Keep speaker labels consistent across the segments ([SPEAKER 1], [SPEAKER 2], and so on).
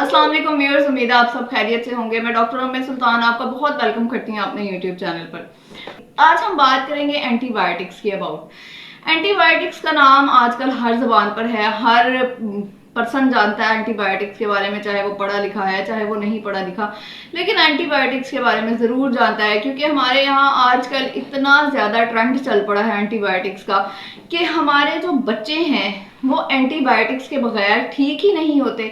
[SPEAKER 1] अस्सलाम वालेकुम व्यूअर्स, उम्मीद है आप सब खैरियत से होंगे। मैं डॉक्टर उम्मे सुल्तान आपका बहुत वेलकम करती हूँ अपने यूट्यूब चैनल पर। आज हम बात करेंगे एंटीबायोटिक्स की अबाउट। एंटीबायोटिक्स का नाम आजकल हर जबान पर है, हर पर्सन जानता है एंटीबायोटिक्स के बारे में, चाहे वो पढ़ा लिखा है चाहे वो नहीं पढ़ा लिखा, लेकिन एंटीबायोटिक्स के बारे में ज़रूर जानता है क्योंकि हमारे यहाँ आजकल इतना ज़्यादा ट्रेंड चल पड़ा है एंटीबायोटिक्स का कि हमारे जो बच्चे हैं वो एंटीबायोटिक्स के बगैर ठीक ही नहीं होते।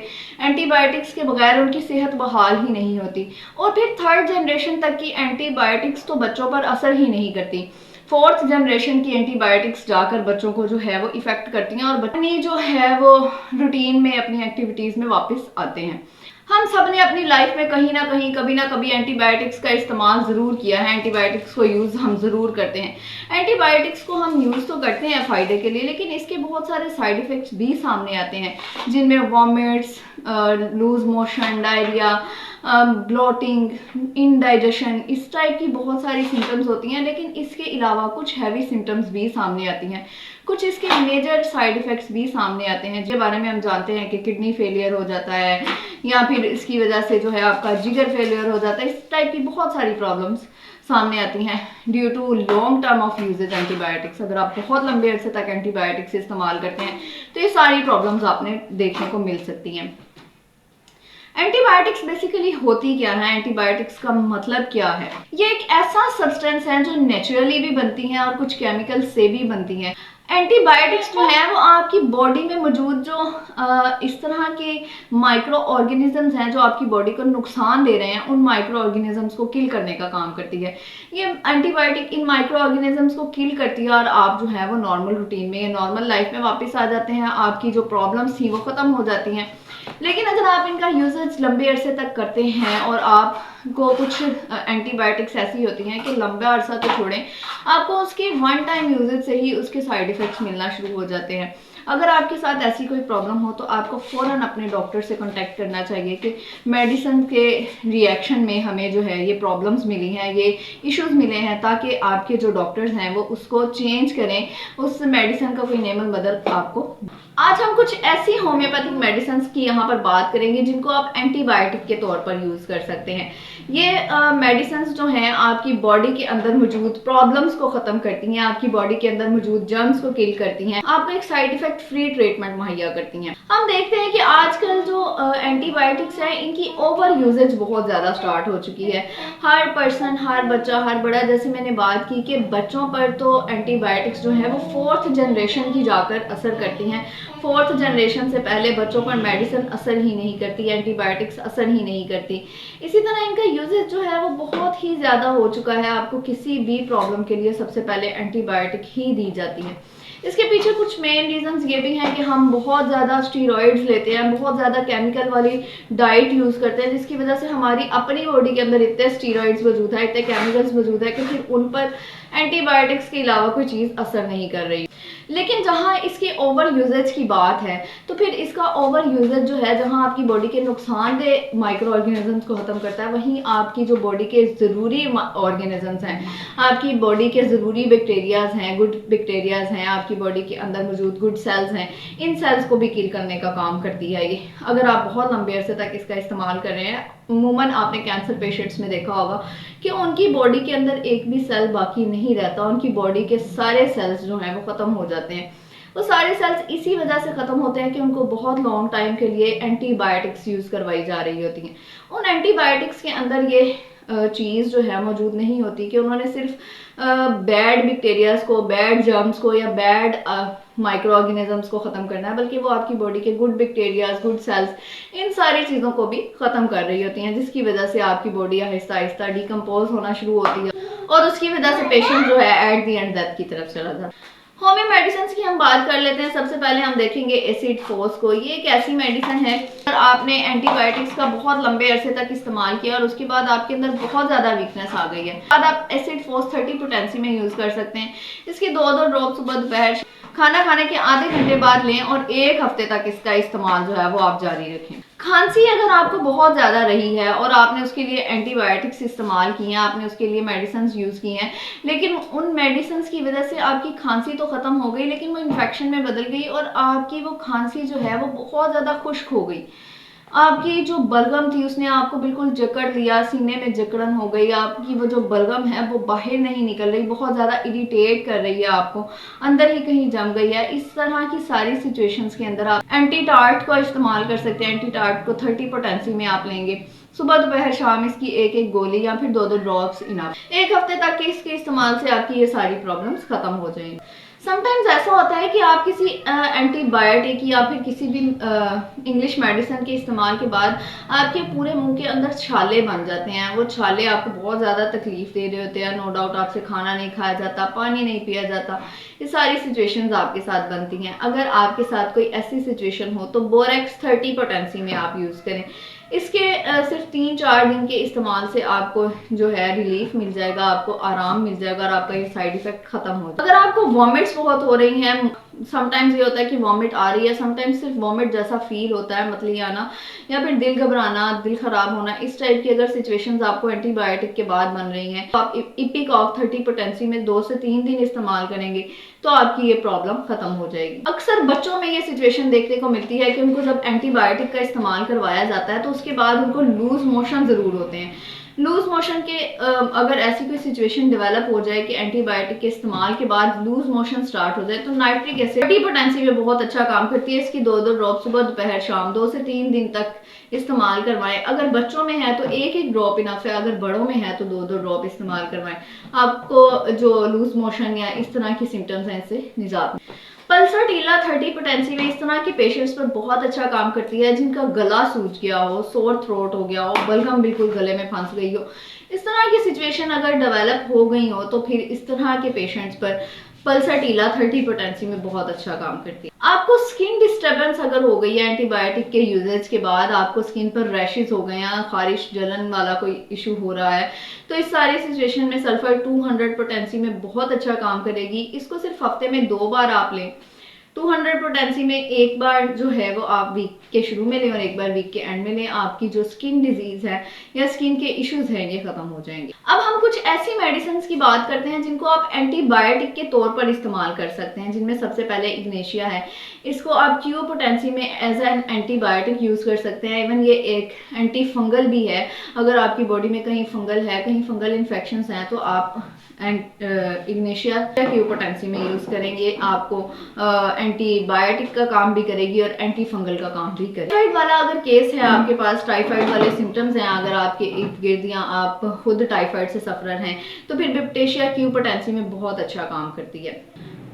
[SPEAKER 1] एंटीबायोटिक्स के बगैर उनकी सेहत बहाल ही नहीं होती। और फिर थर्ड जनरेशन तक की एंटीबायोटिक्स तो बच्चों पर असर ही नहीं करती। फोर्थ जनरेशन की एंटीबायोटिक्स जाकर बच्चों को जो है वो इफेक्ट करती हैं और बच्चे जो है वो रूटीन में अपनी एक्टिविटीज में वापस आते हैं। हम सब ने अपनी लाइफ में कहीं ना कहीं कभी ना कभी एंटीबायोटिक्स का इस्तेमाल ज़रूर किया है। एंटीबायोटिक्स को यूज़ हम ज़रूर करते हैं। एंटीबायोटिक्स को हम यूज़ तो करते हैं फ़ायदे के लिए, लेकिन इसके बहुत सारे साइड इफ़ेक्ट्स भी सामने आते हैं जिनमें vomits, loose motion, diarrhoea, bloating, indigestion, इस टाइप की बहुत सारी सिम्टम्स होती हैं। लेकिन इसके अलावा कुछ हैवी सिम्टम्स भी सामने आती हैं, कुछ इसके मेजर साइड इफ़ेक्ट्स भी सामने आते हैं जिसके बारे में हम जानते हैं कि किडनी फेलियर हो जाता है या फिर इसकी वजह से जो है आपका जिगर फेलियर हो जाता है। इस टाइप की बहुत सारी प्रॉब्लम्स सामने आती हैं due to long term of usage antibiotics. अगर आप बहुत लंबे अरसे तक एंटीबायोटिक्स इस्तेमाल करते हैं तो ये सारी प्रॉब्लम्स आपने देखने को मिल सकती हैं। एंटीबायोटिक्स बेसिकली होती क्या है, एंटीबायोटिक्स का मतलब क्या है? ये एक ऐसा सब्सटेंस है जो नेचुरली भी बनती है और कुछ केमिकल से भी बनती है। एंटीबायोटिक्स जो है वो आपकी बॉडी में मौजूद जो इस तरह के माइक्रो ऑर्गेनिजम्स हैं जो आपकी बॉडी को नुकसान दे रहे हैं, उन माइक्रो ऑर्गेनिजम्स को किल करने का काम करती है। ये एंटीबायोटिक इन माइक्रो ऑर्गेनिजम्स को किल करती है और आप जो है वो नॉर्मल रूटीन में, नॉर्मल लाइफ में वापस आ जाते हैं। आपकी जो प्रॉब्लम्स थी वो खत्म हो जाती हैं। लेकिन अगर आप इनका यूजेज लंबे अरसे तक करते हैं और आपको कुछ एंटीबायोटिक्स ऐसी होती हैं कि लंबा अरसा तो छोड़ें, आपको उसके वन टाइम यूजेज से ही उसके साइड इफेक्ट्स मिलना शुरू हो जाते हैं। अगर आपके साथ ऐसी कोई प्रॉब्लम हो तो आपको फ़ौरन अपने डॉक्टर से कांटेक्ट करना चाहिए कि मेडिसिन के रिएक्शन में हमें जो है ये प्रॉब्लम्स मिली हैं, ये इश्यूज मिले हैं, ताकि आपके जो डॉक्टर्स हैं वो उसको चेंज करें, उस मेडिसिन का कोई नेमन बदल आपको। आज हम कुछ ऐसी होम्योपैथिक मेडिसिन की यहाँ पर बात करेंगे जिनको आप एंटीबायोटिक के तौर पर यूज कर सकते हैं। ये मेडिसिन जो हैं आपकी बॉडी के अंदर मौजूद प्रॉब्लम्स को खत्म करती हैं, आपकी बॉडी के अंदर मौजूद जर्म्स को किल करती हैं, आपको एक साइड इफेक्ट फ्री ट्रीटमेंट मुहैया करती हैं। हम देखते हैं कि आजकल जो एंटीबायोटिक्स है इनकी ओवर यूजेज बहुत ज्यादा स्टार्ट हो चुकी है। हर पर्सन, हर बच्चा, हर बड़ा, जैसे मैंने बात की कि बच्चों पर तो एंटीबायोटिक्स जो है वो फोर्थ जनरेशन की जाकर असर करती हैं। फोर्थ जनरेशन से पहले बच्चों पर मेडिसिन असर ही नहीं करती, एंटीबायोटिक्स असर ही नहीं करती। इसी तरह इनका यूजेज जो है वो बहुत ही ज़्यादा हो चुका है। आपको किसी भी प्रॉब्लम के लिए सबसे पहले एंटीबायोटिक ही दी जाती है। इसके पीछे कुछ मेन रीजंस ये भी हैं कि हम बहुत ज़्यादा स्टीरॉइड्स लेते हैं, बहुत ज़्यादा केमिकल वाली डाइट यूज़ करते हैं, जिसकी वजह से हमारी अपनी बॉडी के अंदर इतने स्टीरॉइड्स मौजूद है, इतने केमिकल्स मौजूद है कि फिर उन पर एंटीबायोटिक्स के अलावा कोई चीज़ असर नहीं कर रही। लेकिन जहाँ इसके ओवर यूजेज की बात है तो फिर इसका ओवर यूजेज जो है, जहाँ आपकी बॉडी के नुकसानदेह माइक्रो ऑर्गेनिजम्स को खत्म करता है, वहीं आपकी जो बॉडी के ज़रूरी ऑर्गेनिजम्स हैं, आपकी बॉडी के ज़रूरी बैक्टीरियाज हैं, गुड बैक्टीरियाज हैं, आपकी बॉडी के अंदर मौजूद गुड सेल्स हैं, इन सेल्स को भी किल करने का काम करती है ये। अगर आप बहुत लंबे अरसे तक इसका इस्तेमाल कर रहे हैं, अमूमन आपने कैंसर पेशेंट्स में देखा होगा कि उनकी बॉडी के अंदर एक भी सेल बाकी नहीं रहता, उनकी बॉडी के सारे सेल्स जो हैं वो ख़त्म हो जाते हैं। वो सारे सेल्स इसी वजह से ख़त्म होते हैं कि उनको बहुत लॉन्ग टाइम के लिए एंटीबायोटिक्स यूज़ करवाई जा रही होती हैं। उन एंटीबायोटिक्स के अंदर ये चीज़ जो है मौजूद नहीं होती कि उन्होंने सिर्फ बैड बैक्टीरियाज को, बैड जर्म्स को या बैड माइक्रो ऑर्गेनिजम्स को ख़त्म करना है, बल्कि वो आपकी बॉडी के गुड बैक्टीरियाज, गुड सेल्स, इन सारी चीज़ों को भी ख़त्म कर रही होती हैं, जिसकी वजह से आपकी बॉडी आहिस्ता आहिस्ता डिकम्पोज होना शुरू होती है और उसकी वजह से पेशेंट जो है एट दी एंड डेथ की तरफ चला जाता है। होम्यो मेडिसिन की हम बात कर लेते हैं। सबसे पहले हम देखेंगे एसिड फोस को। ये एक ऐसी मेडिसिन है अगर आपने एंटीबायोटिक्स का बहुत लंबे अरसे तक इस्तेमाल किया और उसके बाद आपके अंदर बहुत ज़्यादा वीकनेस आ गई है, बाद आप एसिड फोस 30 पोटेंसी में यूज़ कर सकते हैं। इसके 2-2 ड्रॉप सुबह दोपहर खाना खाने के आधे घंटे बाद लें और 1 हफ्ते तक इसका इस्तेमाल जो है वो आप जारी रखें। खांसी अगर आपको बहुत ज़्यादा रही है और आपने उसके लिए एंटीबायोटिक्स इस्तेमाल किए हैं, आपने उसके लिए मेडिसिन यूज़ की हैं, लेकिन उन मेडिसिन की वजह से आपकी खांसी तो ख़त्म हो गई, लेकिन वो इन्फेक्शन में बदल गई और आपकी वो खांसी जो है वो बहुत ज़्यादा खुश्क हो गई। आपकी जो बलगम थी उसने आपको बिल्कुल जकड़ लिया, सीने में जकड़न हो गई, आपकी वो जो बलगम है वो बाहर नहीं निकल रही, बहुत ज़्यादा इरिटेट कर रही है आपको, अंदर ही कहीं जम गई है। इस तरह की सारी सिचुएशंस के अंदर आप एंटी टार्ट का इस्तेमाल कर सकते हैं। एंटी टार्ट को 30 पोटेंसी में आप लेंगे, सुबह दोपहर शाम इसकी एक एक गोली या फिर 2-2 ड्रॉप्स इनफ। एक हफ्ते तक के इसके इस्तेमाल से आपकी ये सारी प्रॉब्लम्स खत्म हो जाएंगी। समटाइम्स ऐसा होता है कि आप किसी एंटीबायोटिक या फिर किसी भी इंग्लिश मेडिसिन के इस्तेमाल के बाद आपके पूरे मुंह के अंदर छाले बन जाते हैं। वो छाले आपको बहुत ज़्यादा तकलीफ दे रहे होते हैं, नो डाउट आपसे खाना नहीं खाया जाता, पानी नहीं पिया जाता, ये सारी सिचुएशंस आपके साथ बनती हैं। अगर आपके साथ कोई ऐसी सिचुएशन हो तो बोरेक्स 30 पोटेंसी में आप यूज़ करें। इसके सिर्फ 3-4 दिन के इस्तेमाल से आपको जो है रिलीफ मिल जाएगा, आपको आराम मिल जाएगा और आपका ये साइड इफेक्ट खत्म हो जाएगा। अगर आपको वॉमिट्स बहुत हो रही हैं, समटाइम्स ये होता है कि वॉमिट आ रही है, समटाइम्स सिर्फ वॉमिट जैसा फील होता है, मतली आना या फिर दिल घबराना, दिल खराब होना, इस टाइप की अगर सिचुएशंस आपको एंटीबायोटिक के बाद बन रही हैं तो आप इपिकॉक 30 पोटेंसी में 2 से 3 दिन इस्तेमाल करेंगे तो आपकी ये प्रॉब्लम खत्म हो जाएगी। अक्सर बच्चों में ये सिचुएशन देखने को मिलती है कि उनको जब एंटीबायोटिक का इस्तेमाल करवाया जाता है तो उसके बाद उनको लूज मोशन जरूर होते हैं। लूज मोशन के अगर ऐसी कोई सिचुएशन डेवलप हो जाए कि एंटीबायोटिक के इस्तेमाल के बाद लूज मोशन स्टार्ट हो जाए तो नाइट्रिक एसिड 30 पोटेंसी में बहुत अच्छा काम करती है। इसकी 2-2 ड्रॉप सुबह दोपहर शाम 2 से 3 दिन तक इस्तेमाल करवाएं। अगर बच्चों में है तो एक एक ड्रॉप इनफ है, अगर बड़ों में है तो 2-2 ड्रॉप इस्तेमाल करवाएं। आपको जो लूज मोशन या इस तरह की सिम्टम्स हैं इससे निजात। पल्सर टीला 30 पोटेंसी में इस तरह के पेशेंट्स पर बहुत अच्छा काम करती है जिनका गला सूज गया हो, सोर थ्रोट हो गया हो, बलगम बिल्कुल गले में फंस गई हो, इस तरह की सिचुएशन अगर डेवलप हो गई हो तो फिर इस तरह के पेशेंट्स पर पल्सर टीला 30 पोटेंसी में बहुत अच्छा काम करती है। आपको स्किन डिस्टर्बेंस अगर हो गई है एंटीबायोटिक के यूजेज के बाद, आपको स्किन पर रैशेस हो गए हैं, खारिश जलन वाला कोई इशू हो रहा है, तो इस सारी सिचुएशन में सल्फर 200 पोटेंसी में बहुत अच्छा काम करेगी। इसको सिर्फ हफ्ते में 2 बार आप लें। 200 पोटेंसी में एक बार जो है वो आप वीक के शुरू में लें और एक बार वीक के एंड में लें। आपकी जो स्किन डिजीज है या स्किन के इश्यूज हैं ये खत्म हो जाएंगे। अब हम कुछ ऐसी मेडिसिन की बात करते हैं जिनको आप एंटीबायोटिक के तौर पर इस्तेमाल कर सकते हैं, जिनमें सबसे पहले इग्नेशिया है। इसको आप क्यू पोटेंसी में एज एन एंटीबायोटिक यूज कर सकते हैं। इवन ये एक एंटी फंगल भी है। अगर आपकी बॉडी में कहीं फंगल है, कहीं फंगल इन्फेक्शन हैं तो आप इग्नेशिया क्यू पोटेंसी में यूज करेंगे, आपको एंटीबायोटिक का काम भी करेगी और एंटी फंगल का काम भी करेगी। टाइफाइड वाला अगर केस है आपके पास, टाइफाइड वाले सिम्टम्स हैं अगर आपके इर्द गिर्द या आप खुद टाइफाइड से सफरर हैं तो फिर बिप्टेशिया क्यू पोटेंसी में बहुत अच्छा काम करती है।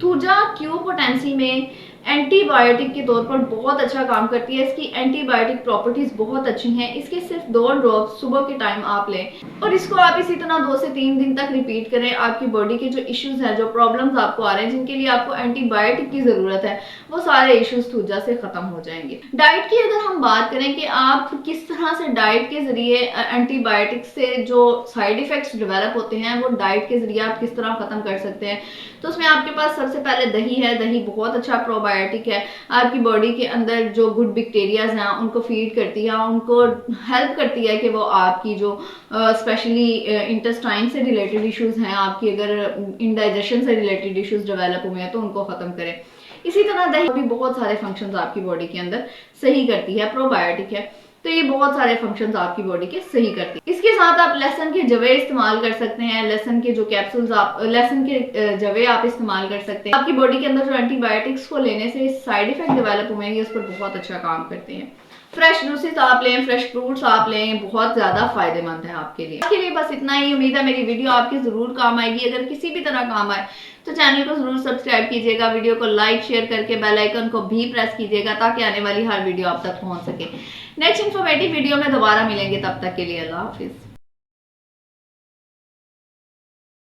[SPEAKER 1] थूजा क्यू पोटेंसी में एंटीबायोटिक के तौर पर बहुत अच्छा काम करती है। इसकी एंटीबायोटिक प्रॉपर्टीज बहुत अच्छी हैं। इसके सिर्फ 2 ड्रॉप सुबह के टाइम आप लें और इसको आप इसी तरह 2 से 3 दिन तक रिपीट करें। आपकी बॉडी के जो इश्यूज हैं, जो प्रॉब्लम्स आपको आ रहे हैं, जिनके लिए आपको एंटीबायोटिक की जरूरत है, वो सारे इश्यूज थूजा से खत्म हो जाएंगे। डाइट की अगर हम बात करें कि आप किस तरह से डाइट के जरिए एंटीबायोटिक से जो साइड इफेक्ट्स डेवलप होते हैं वो डाइट के जरिए आप किस तरह खत्म कर सकते हैं, तो उसमें आपके पास सबसे पहले दही है। दही बहुत अच्छा प्रोबायोटिक है, आपकी बॉडी के अंदर जो गुड बैक्टीरियाज हैं उनको फीड करती है, उनको हेल्प करती है कि वो आपकी जो स्पेशली इंटेस्टाइन से रिलेटेड इश्यूज हैं, आपकी अगर इंडाइजेशन से रिलेटेड इश्यूज डेवलप हुए हैं तो उनको खत्म करें। इसी तरह दही भी बहुत सारे फंक्शंस आपकी बॉडी के अंदर सही करती है, प्रोबायोटिक है, तो ये बहुत सारे फंक्शंस आपकी बॉडी के सही करती है। इसके साथ आप लहसुन के जवे इस्तेमाल कर सकते हैं। लहसुन के जो कैप्सूल्स आप लहसुन के जवे आप इस्तेमाल कर सकते हैं। आपकी बॉडी के अंदर जो एंटीबायोटिक्स को लेने से साइड इफेक्ट डेवलप हुए हैं उस पर बहुत अच्छा काम करते हैं। फ्रेश जूसेस आप लें, फ्रेश फ्रूट्स आप लें, बहुत ज्यादा फायदेमंद है आपके लिए। आज के लिए बस इतना ही। उम्मीद है मेरी वीडियो आपके जरूर काम आएगी। अगर किसी भी तरह काम आए तो चैनल को जरूर सब्सक्राइब कीजिएगा, वीडियो को लाइक शेयर करके बेल आइकन को भी प्रेस कीजिएगा ताकि आने वाली हर वीडियो आप तक पहुंच सके। नेक्स्ट इन्फॉर्मेटिव वीडियो में दोबारा मिलेंगे, तब तक के लिए अल्लाह हाफिज।